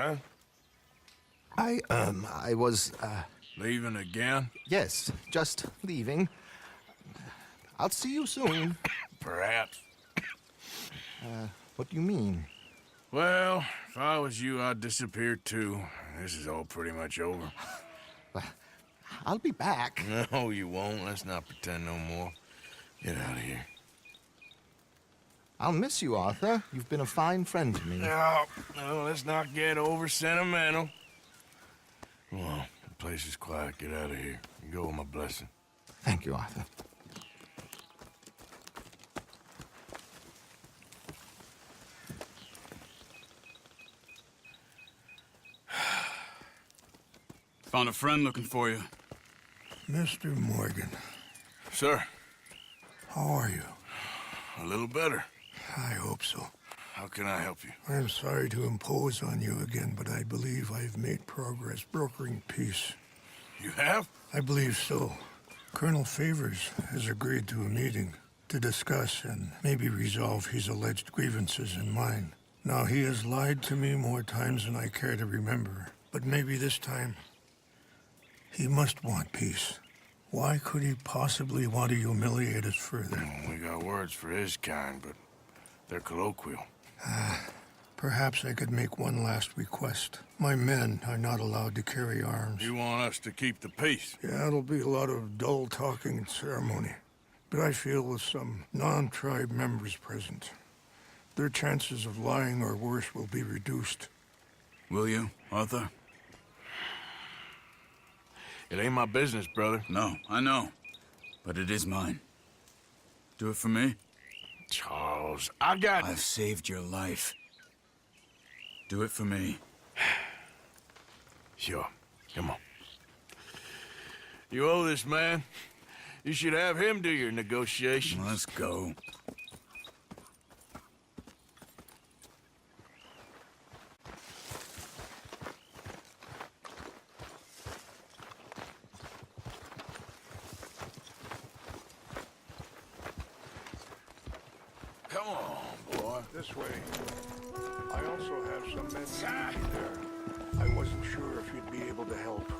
huh? I was, Leaving again? yes, just leaving. I'll see you soon. Perhaps. What do you mean? Well, if I was you, I'd disappear too. This is all pretty much over. I'll be back. No, you won't. Let's not pretend no more. Get out of here. I'll miss you, Arthur. You've been a fine friend to me. No, let's not get over sentimental. Come on, the place is quiet. Get out of here. You go with my blessing. Thank you, Arthur. Found a friend looking for you. Mr. Morgan, Sir, how are you? a little better. I hope so. How can I help you? I'm sorry to impose on you again, but I believe I've made progress brokering peace. You have? I believe so. Colonel Favors has agreed to a meeting to discuss and maybe resolve his alleged grievances and mine. Now, he has lied to me more times than I care to remember, but maybe this time he must want peace. Why could he possibly want to humiliate us further? We got words for his kind, but they're colloquial. Perhaps I could make one last request. My men are not allowed to carry arms. You want us to keep the peace? Yeah, it'll be a lot of dull talking and ceremony. But I feel with some non-tribe members present, their chances of lying or worse will be reduced. Will you, Arthur? It ain't my business, brother. No, I know. But it is mine. Do it for me? Charles, I've saved your life. Do it for me. Sure. Come on. You owe this man. You should have him do your negotiations. Let's go. Come on, boy. This way. I also have some men there. I wasn't sure if you'd be able to help.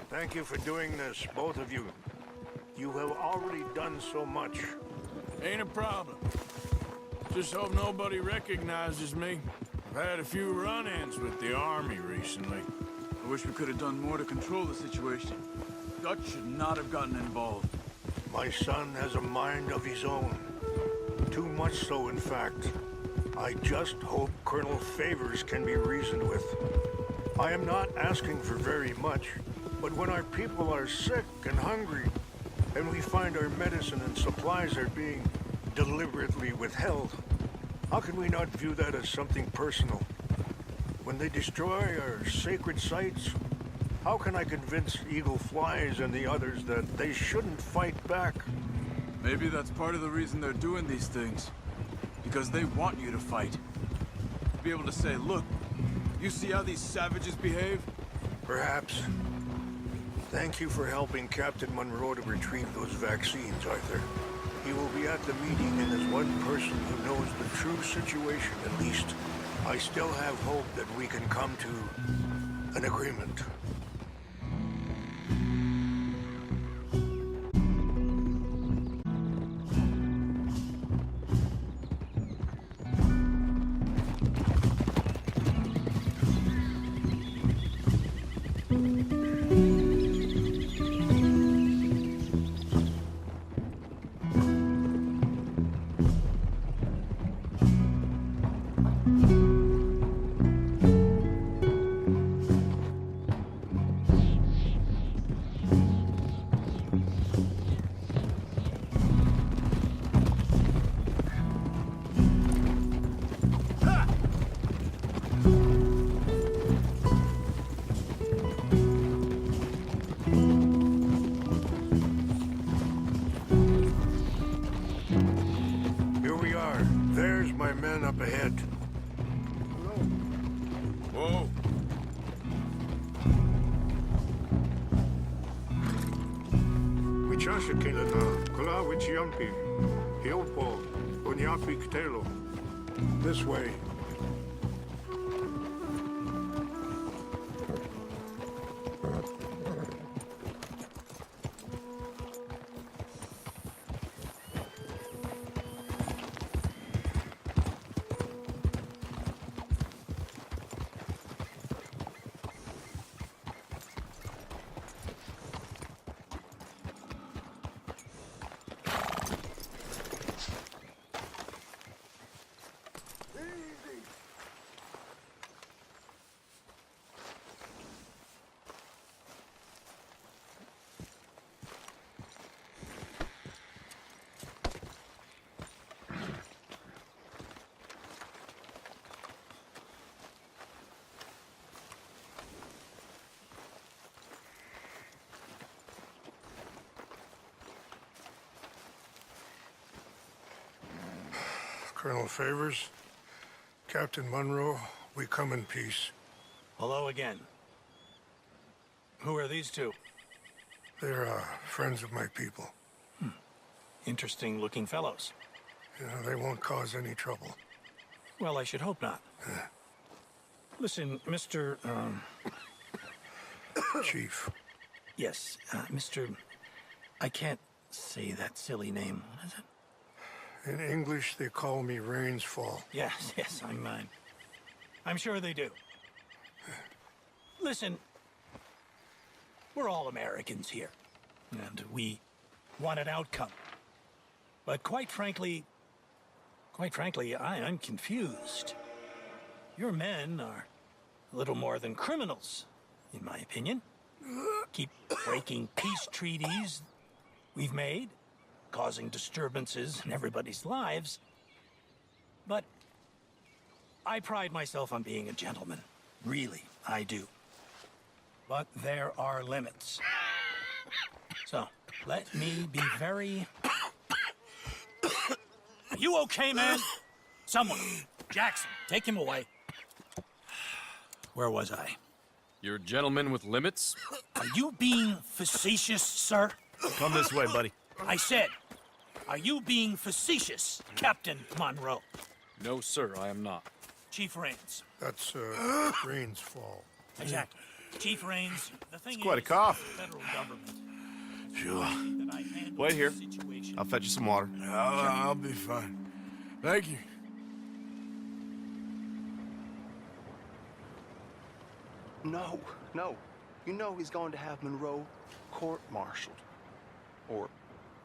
Thank you for doing this, both of you. You have already done so much. Ain't a problem. Just hope nobody recognizes me. I've had a few run-ins with the army recently. I wish we could have done more to control the situation. Dutch should not have gotten involved. My son has a mind of his own. Too much so, in fact. I just hope Colonel Favors can be reasoned with. I am not asking for very much, but when our people are sick and hungry, and we find our medicine and supplies are being deliberately withheld, how can we not view that as something personal? When they destroy our sacred sites, how can I convince Eagle Flies and the others that they shouldn't fight back? Maybe that's part of the reason they're doing these things. Because they want you to fight. To be able to say, look, you see how these savages behave? Perhaps. Thank you for helping Captain Monroe to retrieve those vaccines, Arthur. He will be at the meeting, and as one person who knows the true situation, at least, I still have hope that we can come to an agreement. Up ahead. Whoa. This way. Colonel Favors, Captain Monroe, we come in peace. Hello again. Who are these two? They're friends of my people. Interesting looking fellows. They won't cause any trouble. Well, I should hope not. Listen, Mr. Chief. Yes, Mr. I can't say that silly name. What is it? In English, they call me Rains Fall. Yes, I'm sure they do. Listen, we're all Americans here, and we want an outcome. But quite frankly, I'm confused. Your men are a little more than criminals, in my opinion. Keep breaking peace treaties we've made, causing disturbances in everybody's lives. But I pride myself on being a gentleman. Really, I do. But there are limits. So, let me be very... Are you okay, man? Someone. Jackson, take him away. Where was I? You're a gentleman with limits? Are you being facetious, sir? Come this way, buddy. I said, are you being facetious, Captain Monroe? No, sir, I am not. Chief Rains. That's Rains Fall. Exactly. Chief Rains, the thing quite a is, cough. the federal government. Sure. that I handle Wait here. this situation. I'll fetch you some water. I'll be fine. Thank you. No. You know he's going to have Monroe court-martialed. Or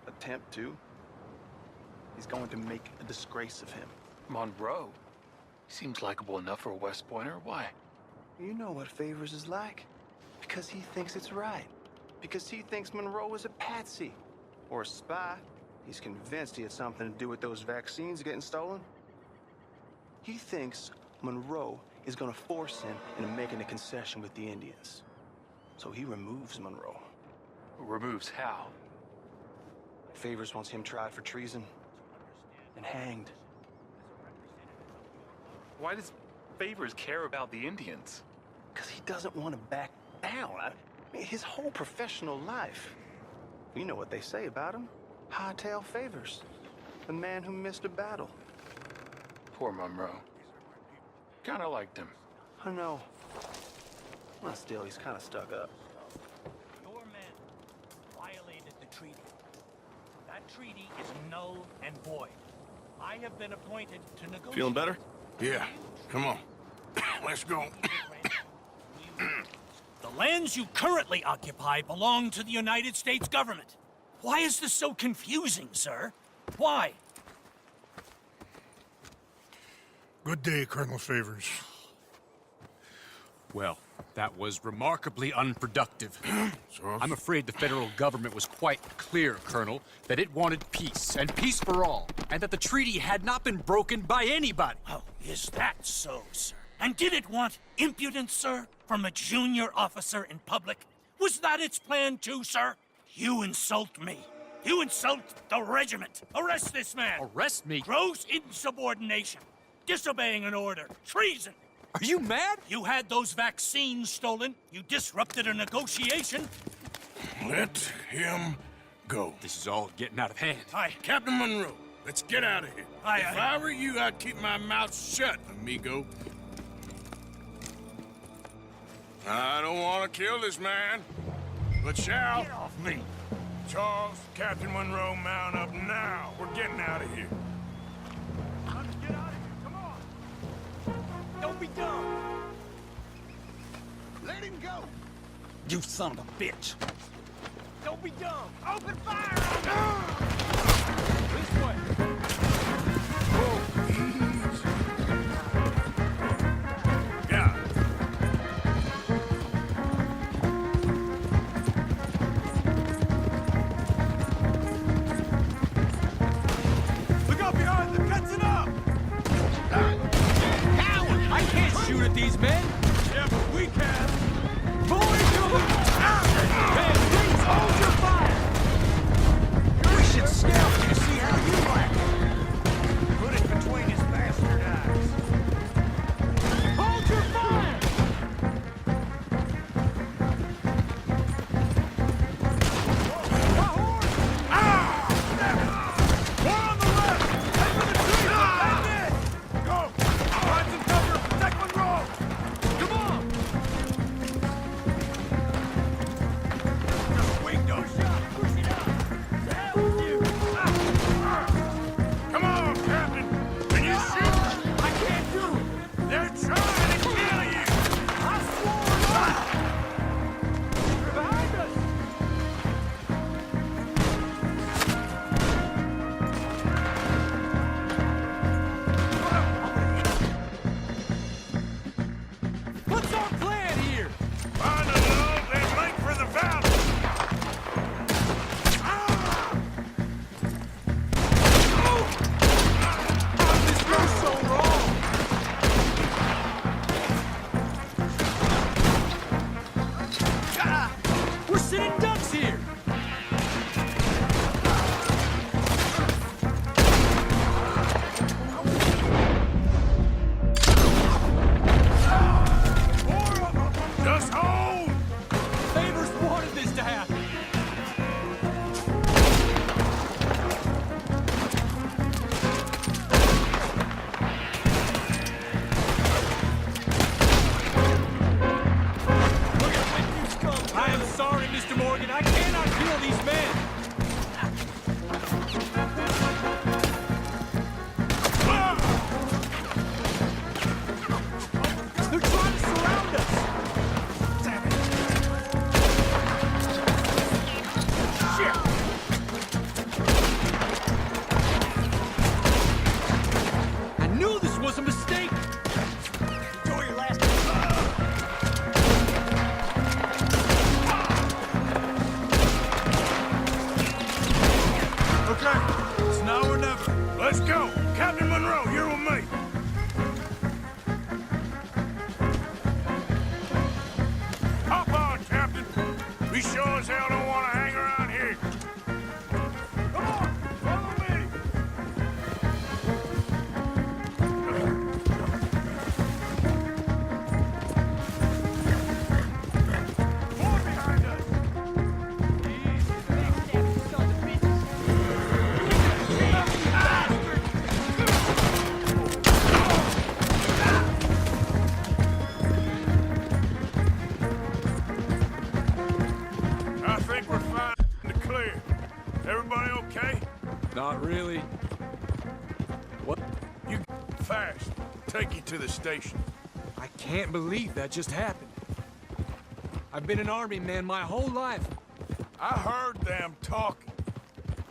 attempt to. He's going to make a disgrace of him. Monroe? Seems likable enough for a West Pointer. Why? You know what Favors is like. Because he thinks it's right. Because he thinks Monroe is a patsy. Or a spy. He's convinced he had something to do with those vaccines getting stolen. He thinks Monroe is gonna force him into making a concession with the Indians. So he removes Monroe. Removes how? Favors wants him tried for treason and hanged. Why does Favors care about the Indians? Because he doesn't want to back down. I mean, his whole professional life. You know what they say about him. Hightail Favors. The man who missed a battle. Poor Monroe. Kinda liked him. I know. Well, still, he's kind of stuck up. Your men violated the treaty. That treaty is null and void. I have been appointed to negotiate. Feeling better? Yeah, come on. Let's go. The lands you currently occupy belong to the United States government. Why is this so confusing, sir? Why? Good day, Colonel Favors. Well, that was remarkably unproductive. So, I'm afraid the federal government was quite clear, Colonel, that it wanted peace, and peace for all, and that the treaty had not been broken by anybody. Oh, is that so, sir? And did it want impudence, sir, from a junior officer in public? Was that its plan too, sir? You insult me. You insult the regiment. Arrest this man. Arrest me? Gross insubordination. Disobeying an order. Treason. Are you mad? You had those vaccines stolen. You disrupted a negotiation. let him go. This is all getting out of hand. Aye. Captain Monroe, let's get out of here. Aye, If aye. I were you, I'd keep my mouth shut, amigo. I don't want to kill this man, but shall. Get off me. Charles, Captain Monroe, mount up now. We're getting out of here. Let's get out of here. Come on. Don't be dumb. Let him go! You son of a bitch. Don't be dumb. Open fire! This way. Yeah. Look out behind them! Catch it up! I can't shoot at these men! Yeah, but we can! Man, please hold your fire! We should scout to see how you act. We're sitting ducks here! Just hold! Favors wanted this to happen! I am sorry, Mr. Morgan. I cannot kill these men! They're trying to surround us! Shit! I knew this was a mistake! Enjoy your last... Okay, it's now or never. Let's go. Captain Monroe, you're with me. Hop on, Captain. We sure as hell don't want to hang around here. Come on, follow me. More behind us. I think we're fine to clear. Everybody okay? Not really. What? You fast. Take you to the station. I can't believe that just happened. I've been an army man my whole life. I heard them talking.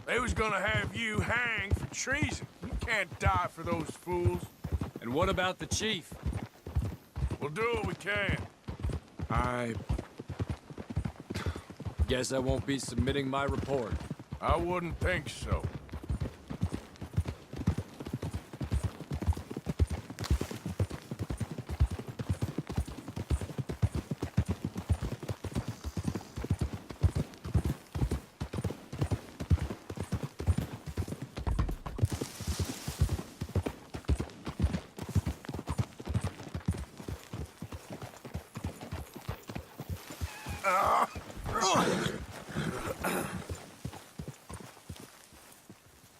They was gonna have you hanged for treason. You can't die for those fools. And what about the chief? We'll do what we can. I guess I won't be submitting my report. I wouldn't think so.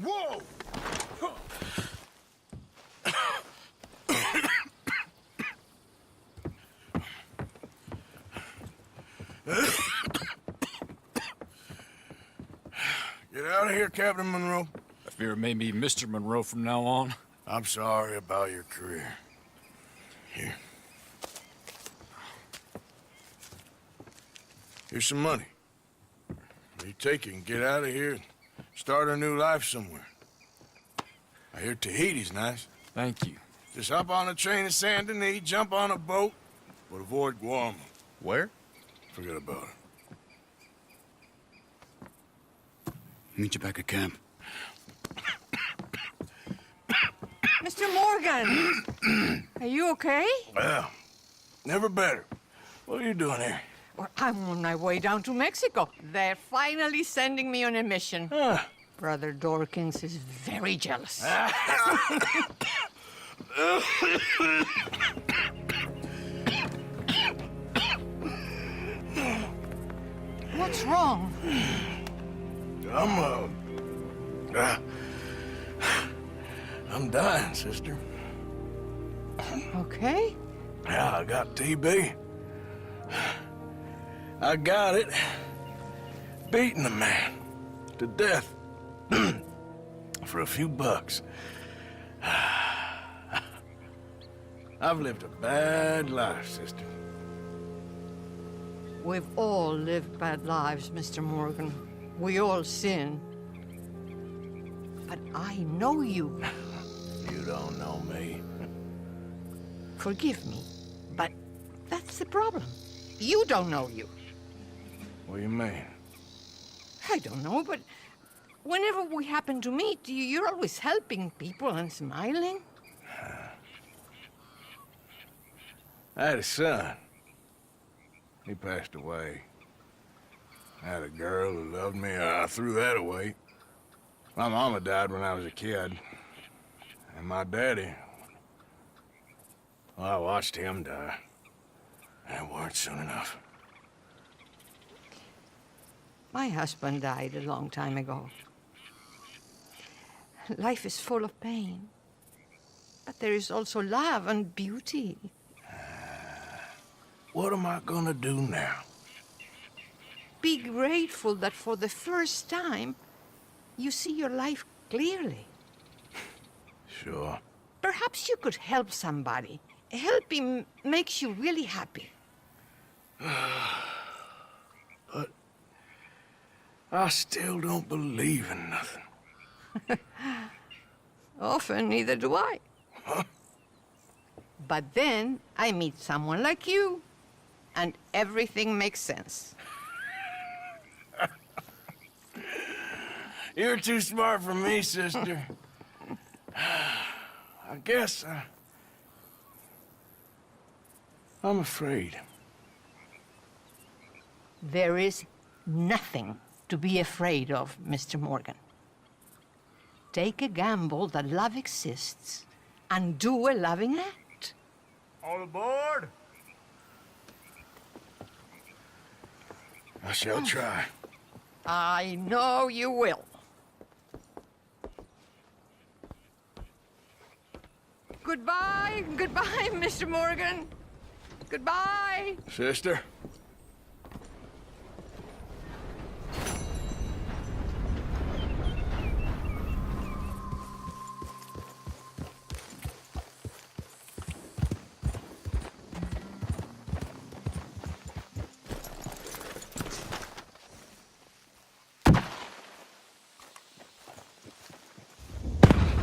Whoa! Get out of here, Captain Monroe. I fear it may be Mr. Monroe from now on. I'm sorry about your career. Here. Here's some money. You take it and get out of here and start a new life somewhere. I hear Tahiti's nice. Thank you. Just hop on a train to Saint Denis, jump on a boat, but avoid Guam. Where? Forget about it. Meet you back at camp. Mr. Morgan! Are you okay? Well, never better. What are you doing here? Well, I'm on my way down to Mexico. They're finally sending me on a mission. Ah. Brother Dorkins is very jealous. What's wrong? I'm dying, sister. Okay. Yeah, I got TB. I got it. Beating a man to death for a few bucks. I've lived a bad life, sister. We've all lived bad lives, Mr. Morgan. We all sin. But I know you. You don't know me. Forgive me, but that's the problem. You don't know you. What do you mean? I don't know, but whenever we happen to meet, you're always helping people and smiling. I had a son. He passed away. I had a girl who loved me. I threw that away. My mama died when I was a kid. And my daddy... Well, I watched him die. And it weren't soon enough. My husband died a long time ago. Life is full of pain. But there is also love and beauty. What am I gonna do now? Be grateful that for the first time, you see your life clearly. Sure. Perhaps you could help somebody. Helping makes you really happy. But I still don't believe in nothing. Often, neither do I. Huh? But then I meet someone like you, and everything makes sense. You're too smart for me, sister. I guess I'm afraid. There is nothing to be afraid of, Mr. Morgan. Take a gamble that love exists and do a loving act. All aboard? I shall try. I know you will. Goodbye, goodbye, Mr. Morgan. Goodbye. Sister?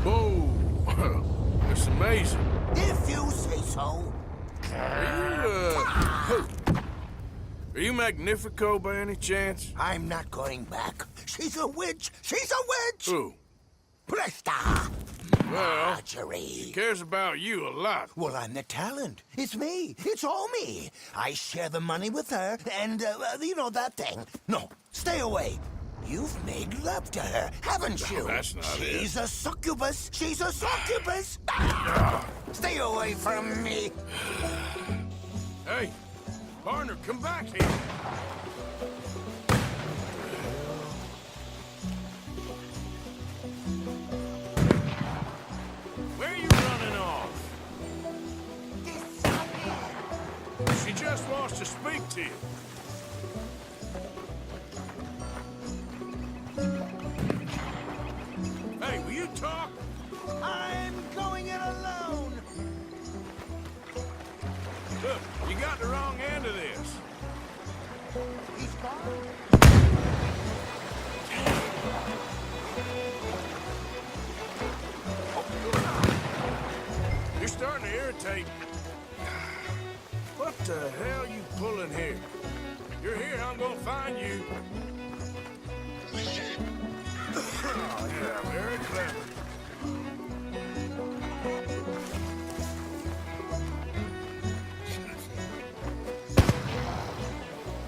Whoa! That's amazing. If you say so. Are you Magnifico by any chance? I'm not going back. She's a witch! She's a witch! Who? Presta! Well, Marjorie. she cares about you a lot. Well, I'm the talent. It's me. It's all me. I share the money with her, and, you know, that thing. No, stay away. You've made love to her, haven't you? That's not it. She's a succubus. She's a succubus. Stay away from me. Hey, partner, come back here. Where are you running off? She just wants to speak to you. Hey, will you talk? I'm going it alone. Look, you got the wrong end of this. He's gone. You're starting to irritate. What the hell you pulling here? You're here, I'm gonna find you. Oh, yeah, very clever.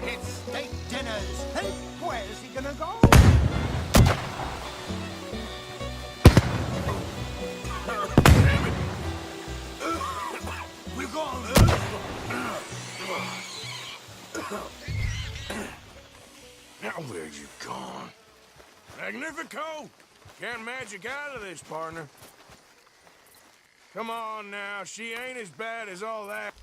It's steak dinners. Hey, where's he gonna go? Damn it. We're gone. Now where'd you gone? Magnifico! Can't magic out of this, partner. Come on now, she ain't as bad as all that.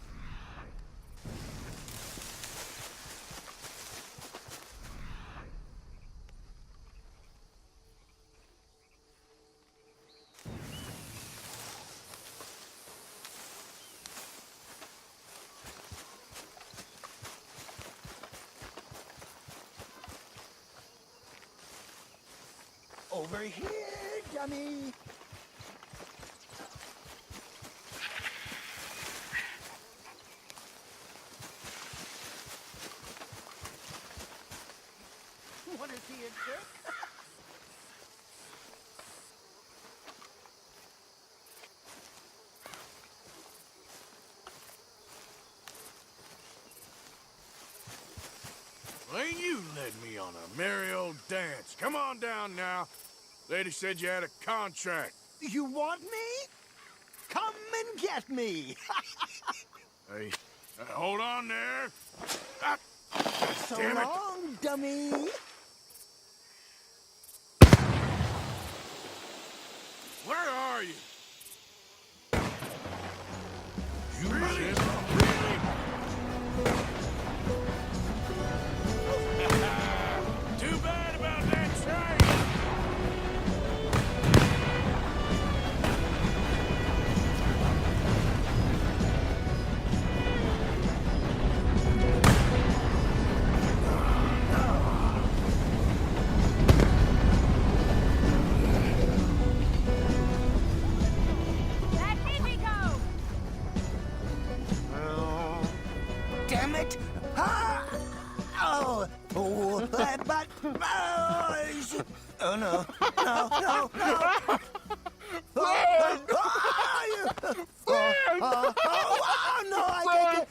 Over here, dummy. What is he, a jerk? Well, ain't you led me on a merry old dance. Come on down now. Lady said you had a contract. You want me? Come and get me. Hey, hold on there. Ah, So damn it. long, dummy. Where are you? You Really? Too bad about that train. Damn it! Ah! Oh, but oh no, no! Oh no! I can't.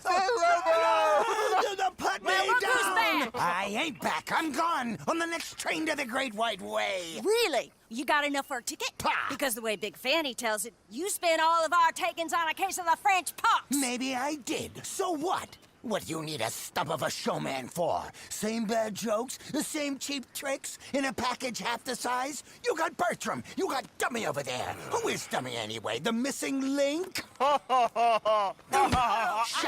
Put me down! I ain't back. I'm gone on the next train to the Great White Way. Really? You got enough for a ticket? Because the way Big Fanny tells it, you spent all of our takings on a case of the French pox. Maybe I did. So what? What do you need a stump of a showman for? Same bad jokes? The same cheap tricks? In a package half the size? You got Bertram. You got Dummy over there. Who is Dummy anyway? The missing link? Shut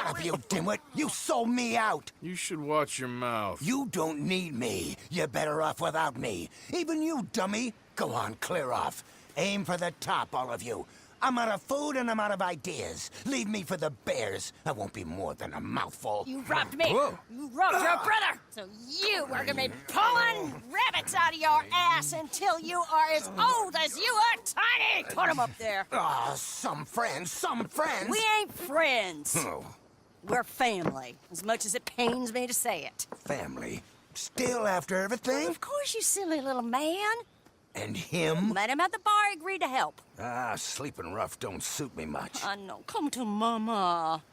up, you dimwit. You sold me out. You should watch your mouth. You don't need me. You're better off without me. Even you, Dummy. Go on, clear off. Aim for the top, all of you. I'm out of food and I'm out of ideas. Leave me for the bears. I won't be more than a mouthful. You robbed me. Whoa. You robbed your brother. So you are gonna be pulling rabbits out of your ass until you are as old as you are tiny. Put them up there. Ah, some friends, some friends. We ain't friends. Oh, We're family, as much as it pains me to say it. family. Still after everything? Of course, you silly little man. And him? Met him at the bar, agreed to help. Ah, sleeping rough don't suit me much. I know. Come to Mama.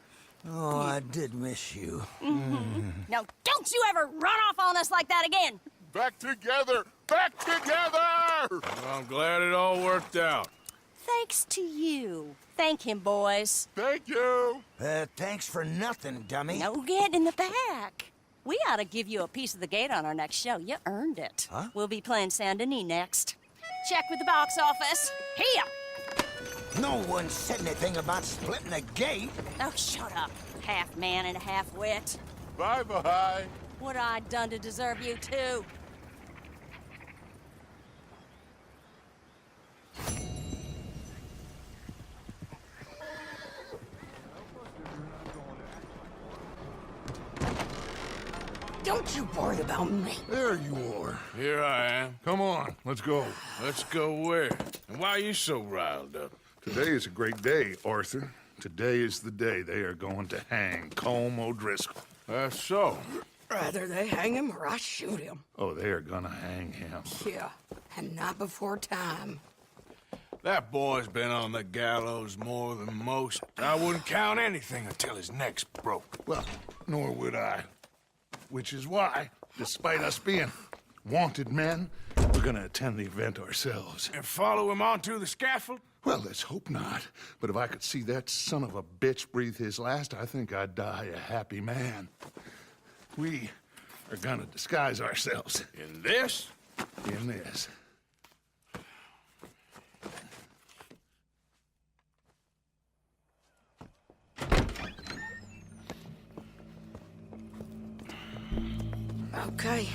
Oh, I did miss you. Now, don't you ever run off on us like that again. Back together! Back together! Well, I'm glad it all worked out. Thanks to you. Thank him, boys. Thank you! Thanks for nothing, Dummy. No get in the back. We ought to give you a piece of the gate on our next show. You earned it. Huh? We'll be playing Saint Denis next. Check with the box office. Here! No one said anything about splitting a gate. Oh, shut up. Half man and half wit. Bye-bye. What I done to deserve you, too? Don't you worry about me. There you are. Here I am. Come on, let's go. Let's go where? And why are you so riled up? Today is a great day, Arthur. Today is the day they are going to hang Colm O'Driscoll. That's so. Rather they hang him or I shoot him. Oh, they are gonna hang him. Yeah, and not before time. That boy's been on the gallows more than most. I wouldn't count anything until his neck's broke. Well, nor would I. Which is why, despite us being wanted men, we're gonna attend the event ourselves. And follow him onto the scaffold? Well, let's hope not. But if I could see that son of a bitch breathe his last, I think I'd die a happy man. We are gonna disguise ourselves. In this? In this. Okay.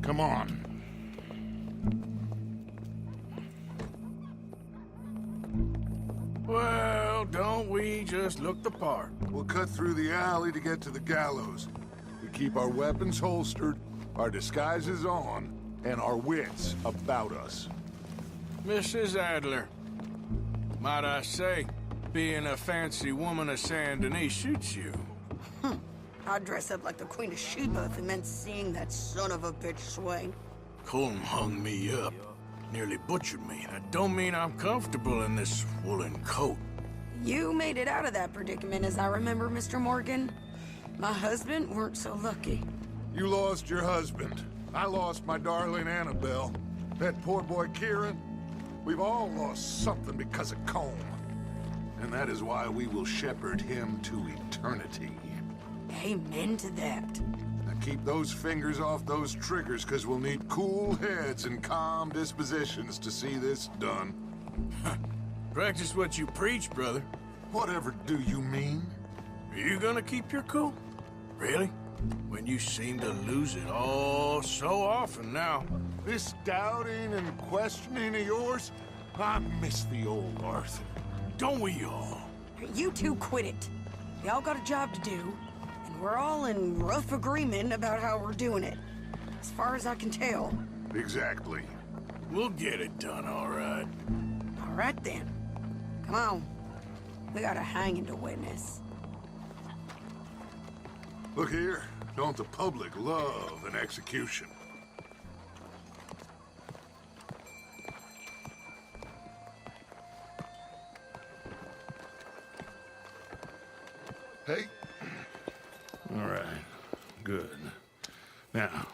Come on. Well, don't we just look the part? We'll cut through the alley to get to the gallows. We keep our weapons holstered, our disguises on, and our wits about us. Mrs. Adler, might I say, being a fancy woman of Saint Denis suits you. I'd dress up like the Queen of Sheba if it meant seeing that son of a bitch swing. Colm hung me up. Nearly butchered me. That don't mean I'm comfortable in this woolen coat. You made it out of that predicament, as I remember, Mr. Morgan. My husband weren't so lucky. You lost your husband. I lost my darling Annabelle. That poor boy Kieran. We've all lost something because of Colm. And that is why we will shepherd him to eternity. Amen to that. Now keep those fingers off those triggers, because we'll need cool heads and calm dispositions to see this done. Practice what you preach, brother. Whatever do you mean? Are you gonna keep your cool? Really? When you seem to lose it all so often now. This doubting and questioning of yours, I miss the old Arthur. Don't we all? You two quit it. Y'all got a job to do, and we're all in rough agreement about how we're doing it. As far as I can tell. Exactly. We'll get it done, all right. All right, then. Come on. We got a hanging to witness. Look here. Don't the public love an execution? Hey. All right. Good. Now,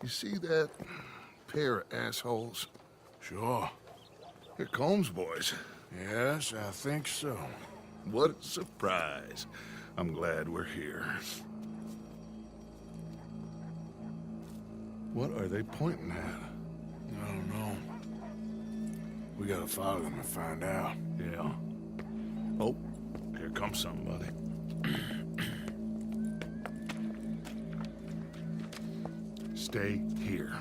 you see that pair of assholes? Sure. They're Combs boys. Yes, I think so. What a surprise. I'm glad we're here. What are they pointing at? I don't know. We gotta follow them and find out. Yeah. Oh, here comes somebody. Stay here.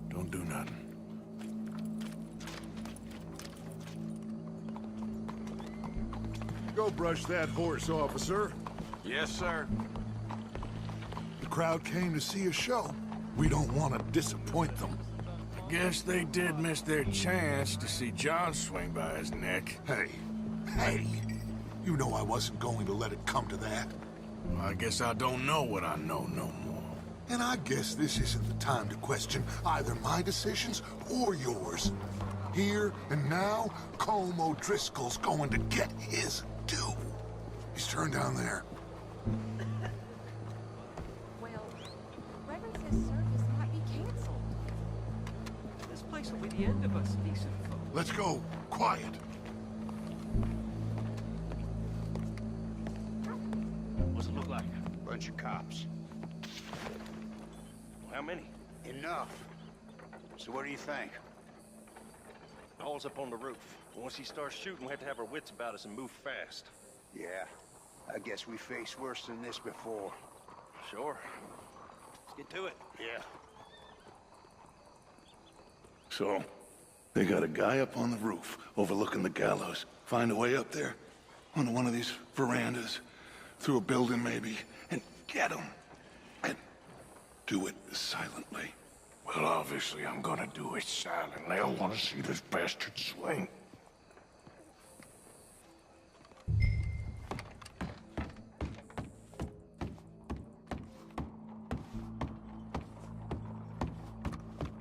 Don't do nothing. Go brush that horse, officer. Yes, sir. The crowd came to see a show. We don't want to disappoint them. I guess they did miss their chance to see John swing by his neck. Hey, you know I wasn't going to let it come to that. Well, I guess I don't know what I know no more. And I guess this isn't the time to question either my decisions or yours. Here and now, Colm O'Driscoll's going to get his due. He's turned down there. Well, Reverend says service might be canceled. This place will be the end of us decent folk. Let's go. Quiet. What's it look like? Bunch of cops. How many? Enough. So what do you think? All's up on the roof. Once he starts shooting, we have to have our wits about us and move fast. Yeah. I guess we faced worse than this before. Sure. Let's get to it. Yeah. So, they got a guy up on the roof overlooking the gallows. Find a way up there, onto one of these verandas, through a building maybe, and get him. And do it silently. Well, obviously I'm gonna do it silently. I want to see this bastard swing.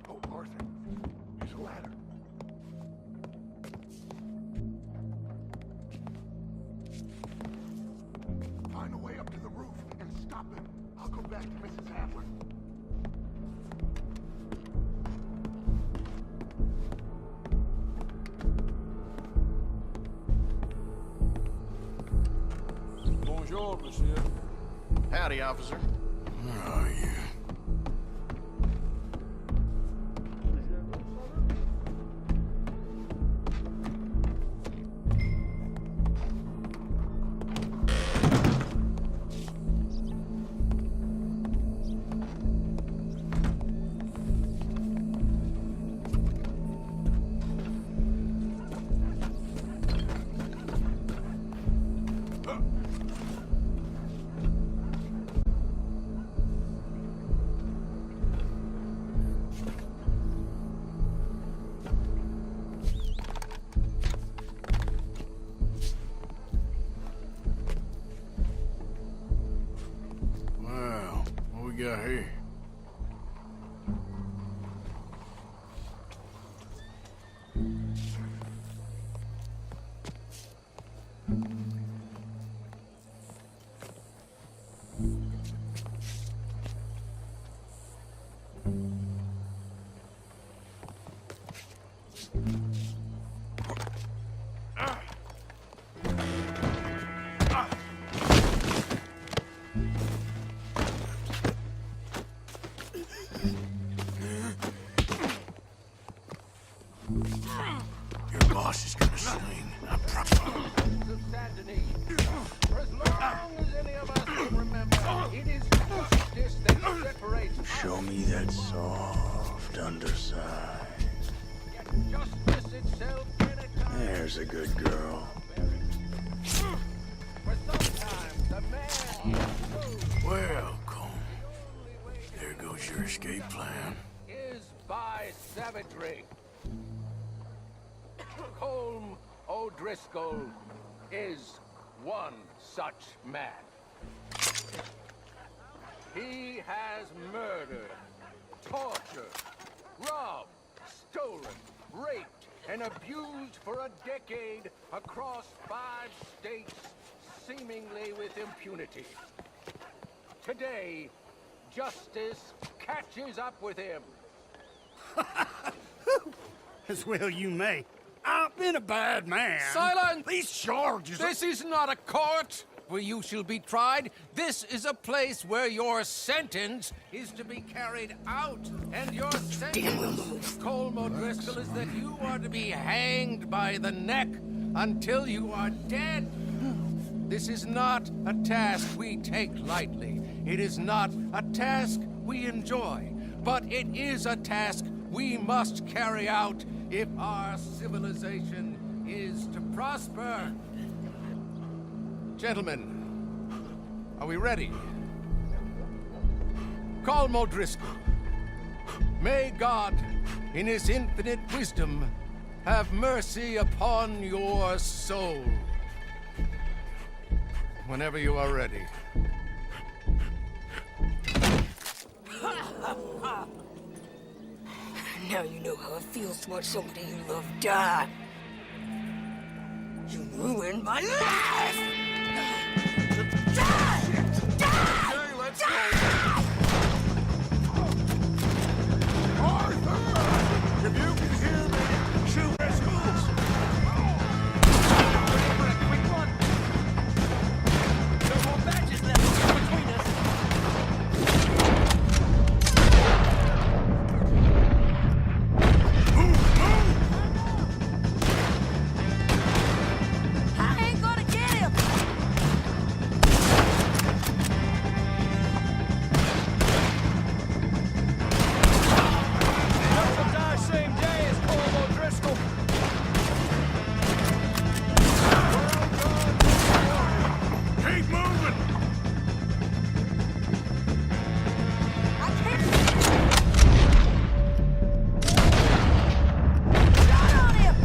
Oh, Arthur. There's a ladder. Find a way up to the roof and stop him. I'll go back to Mrs. Adler. Bonjour, monsieur. Howdy, officer. Where are you? Wow, what we got here? Show me that soft underside. There's a good girl. Welcome. There goes your escape plan. Is by savagery. Colm O'Driscoll is one such man. He has murdered, tortured, robbed, stolen, raped, and abused for a decade across 5 states, seemingly with impunity. Today, justice catches up with him. As well you may. I've been a bad man. Silence! These charges are... This is not a court where you shall be tried. This is a place where your sentence is to be carried out. And your sentence, Colm O'Driscoll, is that you are to be hanged by the neck until you are dead. This is not a task we take lightly. It is not a task we enjoy. But it is a task we must carry out if our civilization is to prosper. Gentlemen, are we ready? Colm O'Driscoll, may God, in his infinite wisdom, have mercy upon your soul. Whenever you are ready. Now you know how it feels to watch somebody you love die. You ruined my life! Die! Die! Okay, let's go. Arthur! If you can hear me, shoot their schools! No more badges left between us. I ain't gonna get him! They'll die same day as Colm O'Driscoll. Keep moving! Shot on him!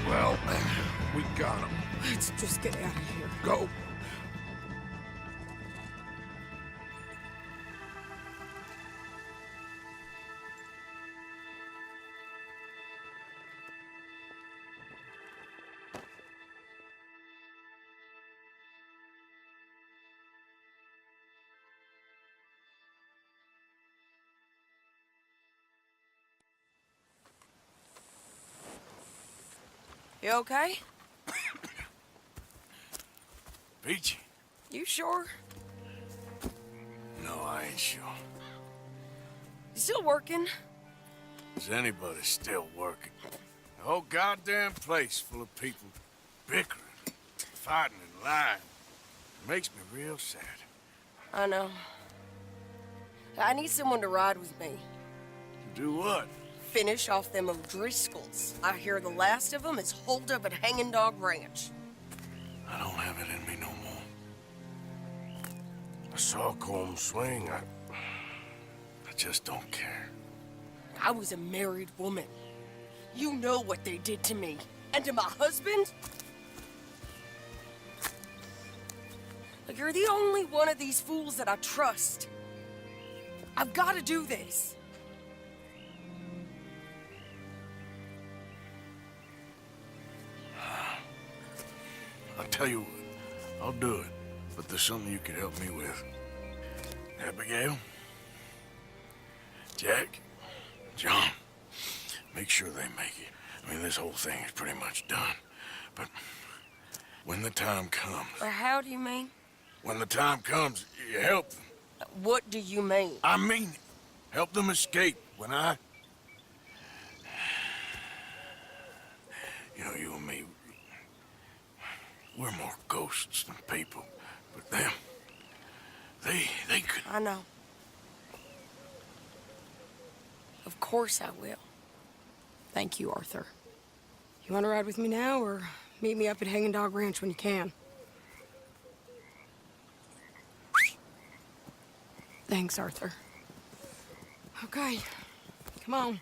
Well, we got him. Let's just get out of here. Go. You okay? Peachy? You sure? No, I ain't sure. You still working? Is anybody still working? The whole goddamn place full of people bickering, fighting and lying. It makes me real sad. I know. I need someone to ride with me. Do what? Finish off them O'Driscolls. I hear the last of them is holed up at Hanging Dog Ranch. I don't have it in me no more. I saw Colm swing. I just don't care. I was a married woman. You know what they did to me. And to my husband? Like, you're the only one of these fools that I trust. I've got to do this. tell you what, I'll do it, but there's something you could help me with. Abigail, Jack, John, make sure they make it. I mean, this whole thing is pretty much done, but when the time comes... How do you mean? When the time comes, you help them. What do you mean? I mean it. Help them escape when I... You know, you and me, we're more ghosts than people. But them, they could... I know. Of course I will. Thank you, Arthur. You want to ride with me now, or meet me up at Hanging Dog Ranch when you can? Thanks, Arthur. Okay, come on.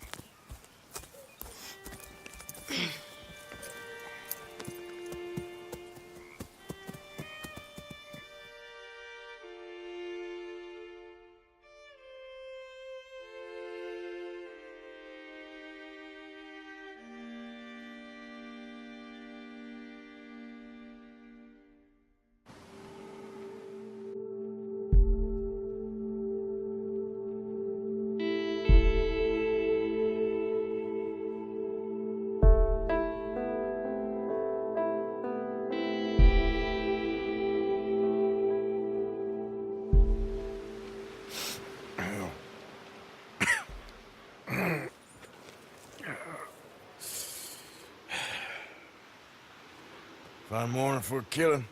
Fine morning for a killing.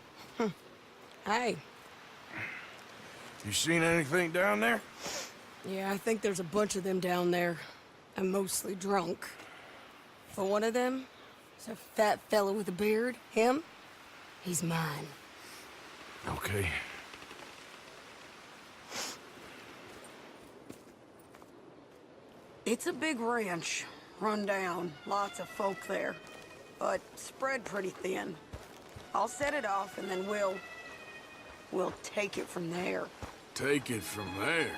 Hey. You seen anything down there? Yeah, I think there's a bunch of them down there. I'm mostly drunk. But one of them is a fat fella with a beard. Him, he's mine. Okay. It's a big ranch, run down, lots of folk there, but spread pretty thin. I'll set it off, and then we'll take it from there. Take it from there?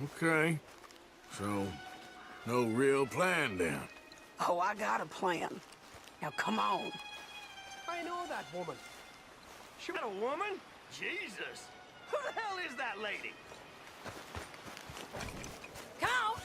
Okay. So, no real plan then? Oh, I got a plan. Now, come on. I know that woman. She not a woman? Jesus. Who the hell is that lady? Come on!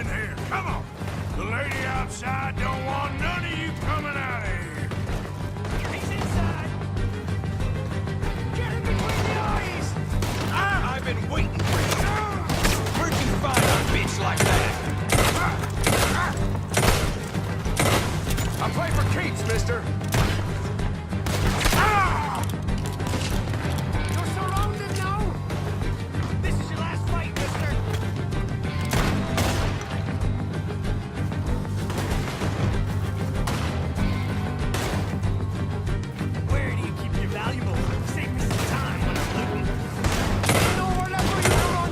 in here. Come on. The lady outside don't want none of you coming out of here. He's inside. Get him between the eyes. I've been waiting for you. Where'd you find a bitch like that? I play for keeps, mister. You're surrounded now. This is your last fight, mister. Where do you keep your valuables? Save me some time when I'm looting. No more left for you to run.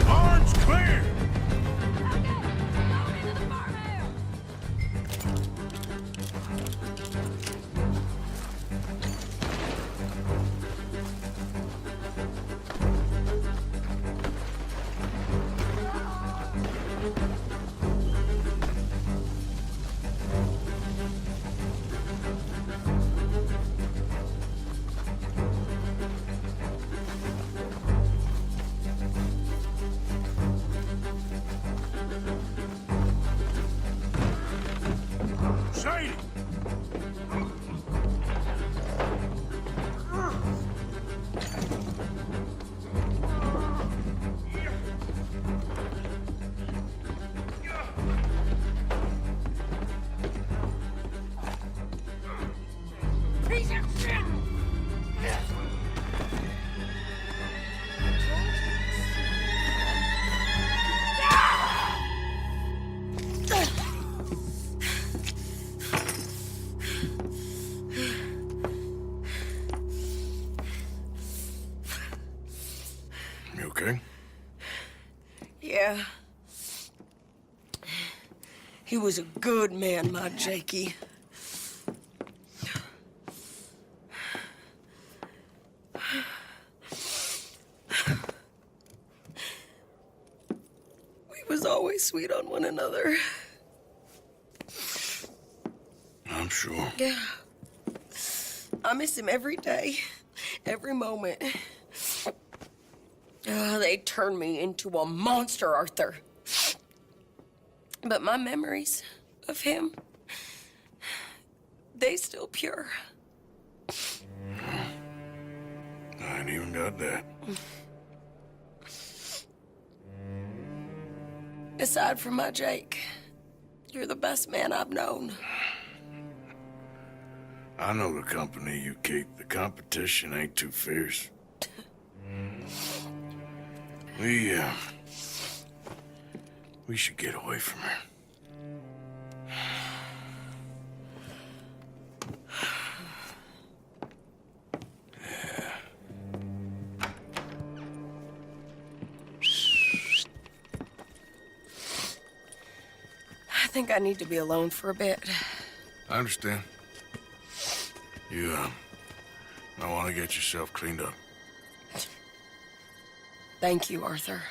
Barn's clear. Sadie! Piece of shit! You okay? Yeah. He was a good man, my Jakey. We was always sweet on one another. I'm sure. Yeah. I miss him every day, every moment. They turned me into a monster, Arthur. But my memories of him, they still pure. I ain't even got that. Aside from my Jake, you're the best man I've known. I know the company you keep. The competition ain't too fierce. We should get away from her. I think I need to be alone for a bit. I understand. You, might want to get yourself cleaned up. Thank you, Arthur.